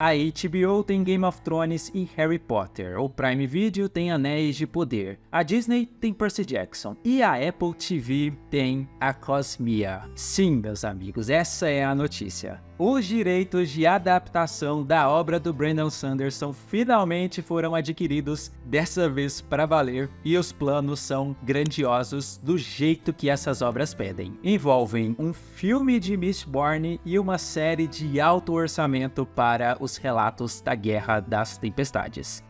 A HBO tem Game of Thrones e Harry Potter, o Prime Video tem Anéis de Poder, a Disney tem Percy Jackson e a Apple TV tem a Cosmere. Sim, meus amigos, essa é a notícia. Os direitos de adaptação da obra do Brandon Sanderson finalmente foram adquiridos, dessa vez para valer, e os planos são grandiosos do jeito que essas obras pedem. Envolvem um filme de Mistborn e uma série de alto orçamento para os relatos da Guerra das Tempestades.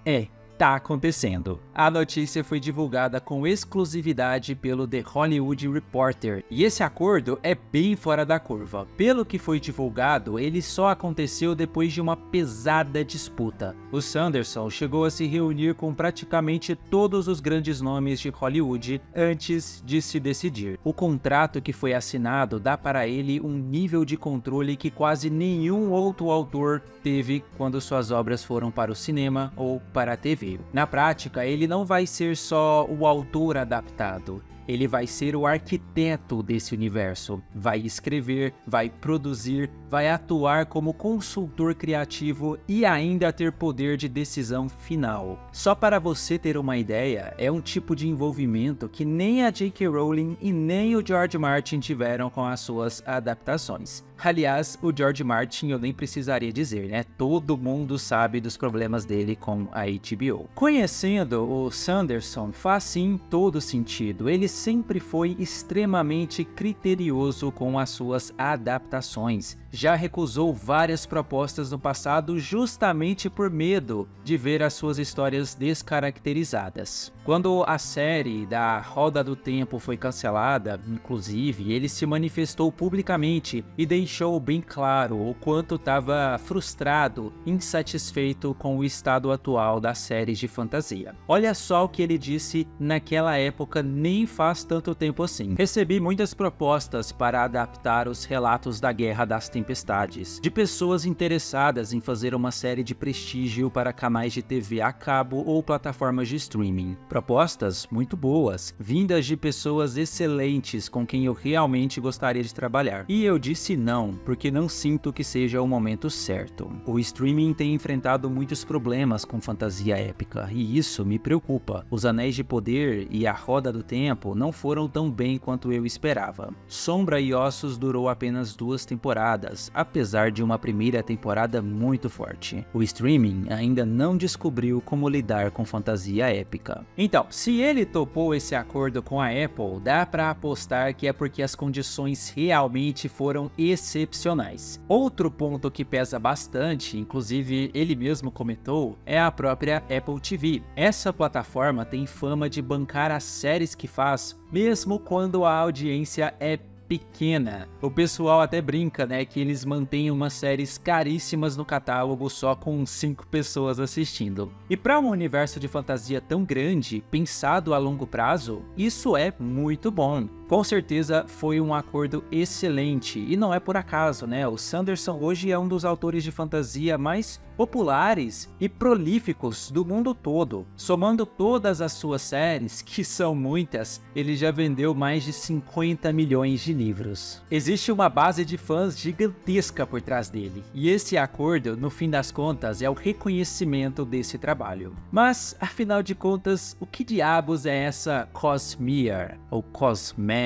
Tá acontecendo. A notícia foi divulgada com exclusividade pelo The Hollywood Reporter, e esse acordo é bem fora da curva. Pelo que foi divulgado, ele só aconteceu depois de uma pesada disputa. O Sanderson chegou a se reunir com praticamente todos os grandes nomes de Hollywood antes de se decidir. O contrato que foi assinado dá para ele um nível de controle que quase nenhum outro autor teve quando suas obras foram para o cinema ou para a TV. Na prática, ele não vai ser só o autor adaptado, ele vai ser o arquiteto desse universo, vai escrever, vai produzir, vai atuar como consultor criativo e ainda ter poder de decisão final. Só para você ter uma ideia, é um tipo de envolvimento que nem a J.K. Rowling e nem o George Martin tiveram com as suas adaptações. Aliás, o George Martin eu nem precisaria dizer, né? Todo mundo sabe dos problemas dele com a HBO. Conhecendo o Sanderson faz sim todo sentido. Ele sempre foi extremamente criterioso com as suas adaptações. Já recusou várias propostas no passado justamente por medo de ver as suas histórias descaracterizadas. Quando a série da Roda do Tempo foi cancelada, inclusive, ele se manifestou publicamente e deixou bem claro o quanto estava frustrado, insatisfeito com o estado atual das séries de fantasia. Olha só o que ele disse naquela época, nem faz tanto tempo assim. Recebi muitas propostas para adaptar os relatos da Guerra das Tempestades, de pessoas interessadas em fazer uma série de prestígio para canais de TV a cabo ou plataformas de streaming. Propostas muito boas, vindas de pessoas excelentes com quem eu realmente gostaria de trabalhar. E eu disse não, porque não sinto que seja o momento certo. O streaming tem enfrentado muitos problemas com fantasia épica, e isso me preocupa. Os Anéis de Poder e a Roda do Tempo não foram tão bem quanto eu esperava. Sombra e Ossos durou apenas 2 temporadas, apesar de uma primeira temporada muito forte. O streaming ainda não descobriu como lidar com fantasia épica. Então, se ele topou esse acordo com a Apple, dá pra apostar que é porque as condições realmente foram excepcionais. Outro ponto que pesa bastante, inclusive ele mesmo comentou, é a própria Apple TV. Essa plataforma tem fama de bancar as séries que faz, mesmo quando a audiência é pequena. O pessoal até brinca, né, que eles mantêm umas séries caríssimas no catálogo só com 5 pessoas assistindo. E para um universo de fantasia tão grande, pensado a longo prazo, isso é muito bom. Com certeza foi um acordo excelente, e não é por acaso, né? O Sanderson hoje é um dos autores de fantasia mais populares e prolíficos do mundo todo. Somando todas as suas séries, que são muitas, ele já vendeu mais de 50 milhões de livros. Existe uma base de fãs gigantesca por trás dele, e esse acordo, no fim das contas, é o reconhecimento desse trabalho. Mas, afinal de contas, o que diabos é essa Cosmere, ou Cosmere?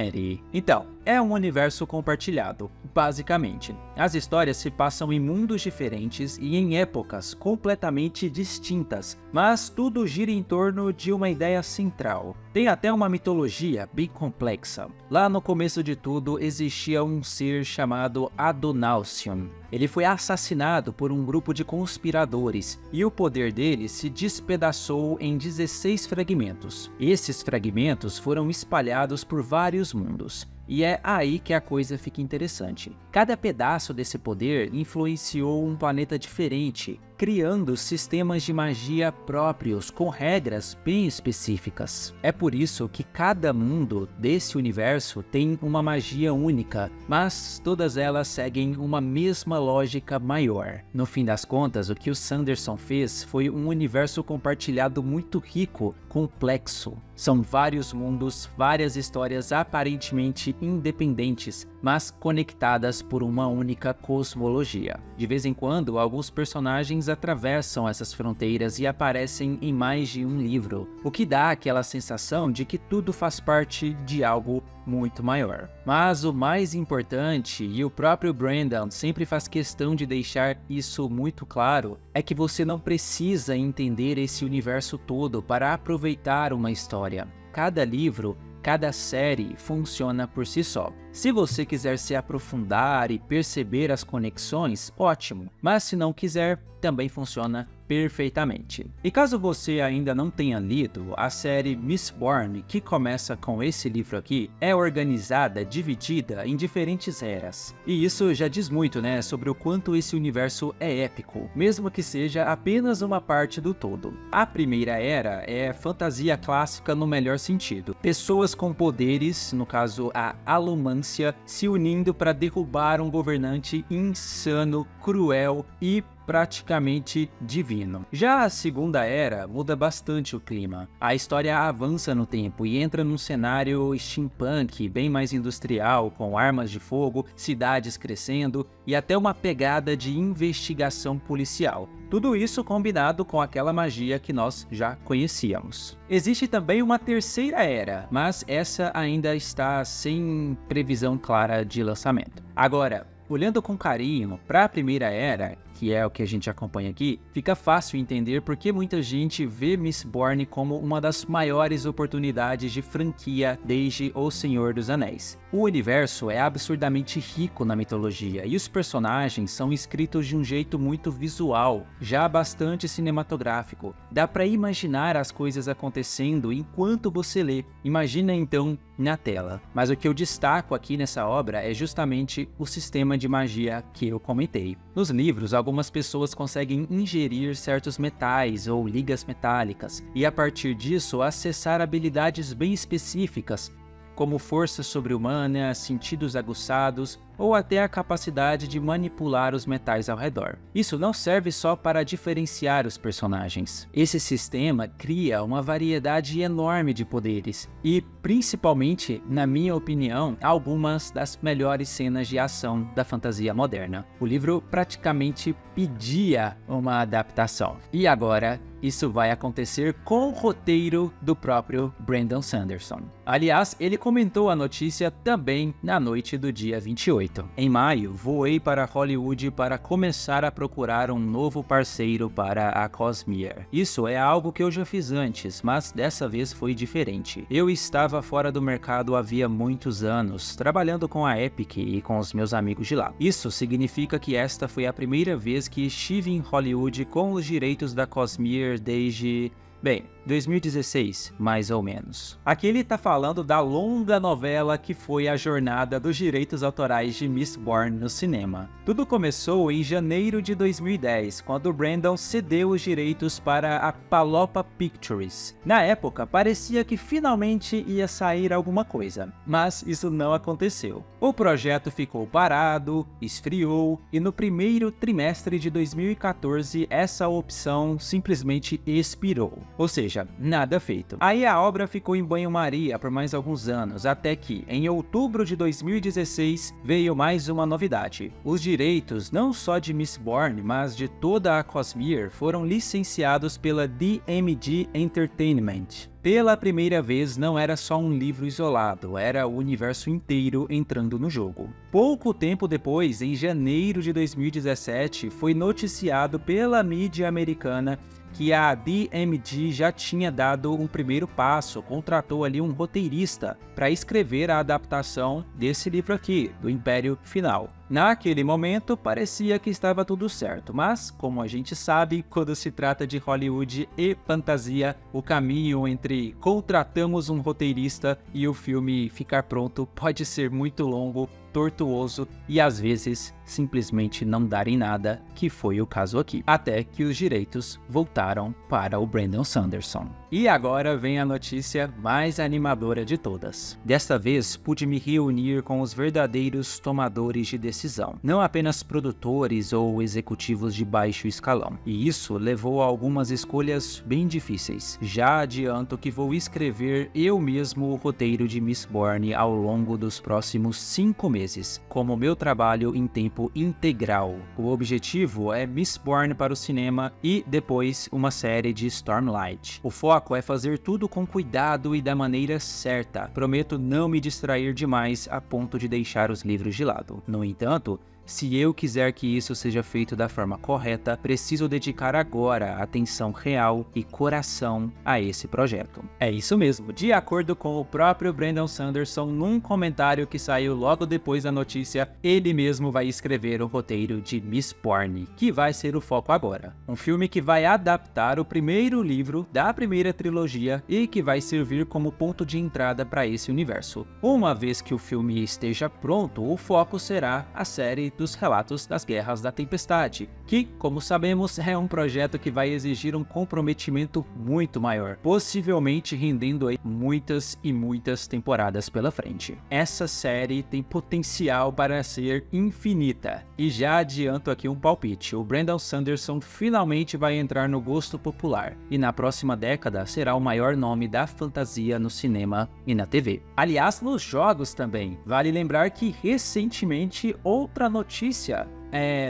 Então, é um universo compartilhado, basicamente. As histórias se passam em mundos diferentes e em épocas completamente distintas, mas tudo gira em torno de uma ideia central. Tem até uma mitologia bem complexa. Lá no começo de tudo existia um ser chamado Adonalcion. Ele foi assassinado por um grupo de conspiradores e o poder dele se despedaçou em 16 fragmentos. Esses fragmentos foram espalhados por vários mundos. E é aí que a coisa fica interessante. Cada pedaço desse poder influenciou um planeta diferente, criando sistemas de magia próprios com regras bem específicas. É por isso que cada mundo desse universo tem uma magia única, mas todas elas seguem uma mesma lógica maior. No fim das contas, o que o Sanderson fez foi um universo compartilhado muito rico, complexo. São vários mundos, várias histórias aparentemente independentes, mas conectadas por uma única cosmologia. De vez em quando, alguns personagens atravessam essas fronteiras e aparecem em mais de um livro, o que dá aquela sensação de que tudo faz parte de algo muito maior. Mas o mais importante, e o próprio Brandon sempre faz questão de deixar isso muito claro, é que você não precisa entender esse universo todo para aproveitar uma história. Cada livro, cada série funciona por si só. Se você quiser se aprofundar e perceber as conexões, ótimo, mas se não quiser, também funciona perfeitamente. E caso você ainda não tenha lido, a série Mistborn, que começa com esse livro aqui, é organizada, dividida em diferentes eras. E isso já diz muito, né, sobre o quanto esse universo é épico, mesmo que seja apenas uma parte do todo. A primeira era é fantasia clássica no melhor sentido. Pessoas com poderes, no caso a Alumância, se unindo para derrubar um governante insano, cruel e praticamente divino. Já a segunda era muda bastante o clima. A história avança no tempo e entra num cenário steampunk, bem mais industrial, com armas de fogo, cidades crescendo e até uma pegada de investigação policial. Tudo isso combinado com aquela magia que nós já conhecíamos. Existe também uma terceira era, mas essa ainda está sem previsão clara de lançamento. Agora, olhando com carinho para a primeira era, que é o que a gente acompanha aqui, fica fácil entender por que muita gente vê Mistborn como uma das maiores oportunidades de franquia desde O Senhor dos Anéis. O universo é absurdamente rico na mitologia e os personagens são escritos de um jeito muito visual, já bastante cinematográfico. Dá para imaginar as coisas acontecendo enquanto você lê. Imagina então na tela. Mas o que eu destaco aqui nessa obra é justamente o sistema de magia que eu comentei. Nos livros, algumas pessoas conseguem ingerir certos metais ou ligas metálicas e a partir disso acessar habilidades bem específicas, como força sobre-humana, sentidos aguçados ou até a capacidade de manipular os metais ao redor. Isso não serve só para diferenciar os personagens. Esse sistema cria uma variedade enorme de poderes e, principalmente, na minha opinião, algumas das melhores cenas de ação da fantasia moderna. O livro praticamente pedia uma adaptação. E agora, isso vai acontecer com o roteiro do próprio Brandon Sanderson. Aliás, ele comentou a notícia também na noite do dia 28. Em maio, voei para Hollywood para começar a procurar um novo parceiro para a Cosmere. Isso é algo que eu já fiz antes, mas dessa vez foi diferente. Eu estava fora do mercado havia muitos anos, trabalhando com a Epic e com os meus amigos de lá. Isso significa que esta foi a primeira vez que estive em Hollywood com os direitos da Cosmere desde... bem, 2016, mais ou menos. Aqui ele tá falando da longa novela que foi a jornada dos direitos autorais de Mistborn no cinema. Tudo começou em janeiro de 2010, quando Brandon cedeu os direitos para a Palooka Pictures. Na época, parecia que finalmente ia sair alguma coisa, mas isso não aconteceu. O projeto ficou parado, esfriou, e no primeiro trimestre de 2014, essa opção simplesmente expirou. Ou seja, nada feito. Aí a obra ficou em banho-maria por mais alguns anos, até que, em outubro de 2016, veio mais uma novidade. Os direitos, não só de Mistborn, mas de toda a Cosmere, foram licenciados pela DMG Entertainment. Pela primeira vez, não era só um livro isolado, era o universo inteiro entrando no jogo. Pouco tempo depois, em janeiro de 2017, foi noticiado pela mídia americana que a DMG já tinha dado um primeiro passo, contratou ali um roteirista para escrever a adaptação desse livro aqui, do Império Final. Naquele momento, parecia que estava tudo certo, mas, como a gente sabe, quando se trata de Hollywood e fantasia, o caminho entre contratamos um roteirista e o filme ficar pronto pode ser muito longo, tortuoso e às vezes simplesmente não dar em nada, que foi o caso aqui, até que os direitos voltaram para o Brandon Sanderson. E agora vem a notícia mais animadora de todas. Desta vez pude me reunir com os verdadeiros tomadores de decisão, não apenas produtores ou executivos de baixo escalão. E isso levou a algumas escolhas bem difíceis. Já adianto que vou escrever eu mesmo o roteiro de Mistborn ao longo dos próximos 5 meses. meses, como meu trabalho em tempo integral. O objetivo é Mistborn para o cinema e depois uma série de Stormlight. O foco é fazer tudo com cuidado e da maneira certa. Prometo não me distrair demais a ponto de deixar os livros de lado. No entanto, se eu quiser que isso seja feito da forma correta, preciso dedicar agora atenção real e coração a esse projeto. É isso mesmo, de acordo com o próprio Brandon Sanderson, num comentário que saiu logo depois da notícia, ele mesmo vai escrever o roteiro de Mistborn, que vai ser o foco agora. Um filme que vai adaptar o primeiro livro da primeira trilogia e que vai servir como ponto de entrada para esse universo. Uma vez que o filme esteja pronto, o foco será a série dos relatos das Guerras da Tempestade, que, como sabemos, é um projeto que vai exigir um comprometimento muito maior, possivelmente rendendo aí muitas e muitas temporadas pela frente. Essa série tem potencial para ser infinita, e já adianto aqui um palpite, o Brandon Sanderson finalmente vai entrar no gosto popular, e na próxima década será o maior nome da fantasia no cinema e na TV. Aliás, nos jogos também, vale lembrar que recentemente outra notícia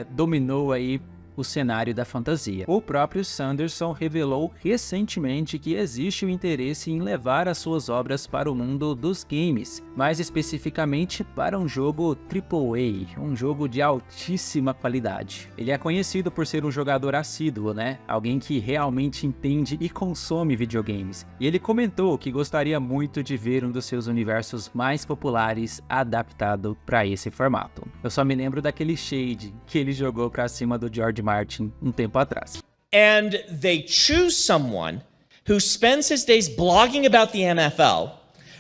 dominou aí o cenário da fantasia. O próprio Sanderson revelou recentemente que existe o interesse em levar as suas obras para o mundo dos games, mais especificamente para um jogo AAA, um jogo de altíssima qualidade. Ele é conhecido por ser um jogador assíduo, né? Alguém que realmente entende e consome videogames. E ele comentou que gostaria muito de ver um dos seus universos mais populares adaptado para esse formato. Eu só me lembro daquele Shade que ele jogou para cima do George Martin um tempo atrás. And they choose someone who spends his days blogging about the NFL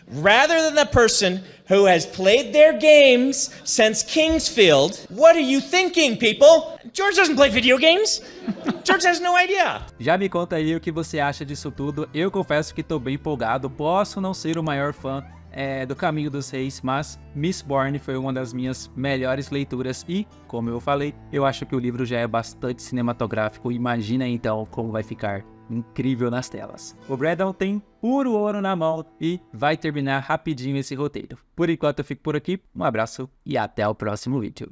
rather than the person who has played their games since Kingsfield. What are you thinking, people? George doesn't play video games. George has no idea. Já me conta aí o que você acha disso tudo. Eu confesso que tô bem empolgado. Posso não ser o maior fã do Caminho dos Reis, mas Mistborn foi uma das minhas melhores leituras e, como eu falei, eu acho que o livro já é bastante cinematográfico. Imagina então como vai ficar incrível nas telas. O Brandon tem puro ouro na mão e vai terminar rapidinho esse roteiro. Por enquanto eu fico por aqui, um abraço e até o próximo vídeo.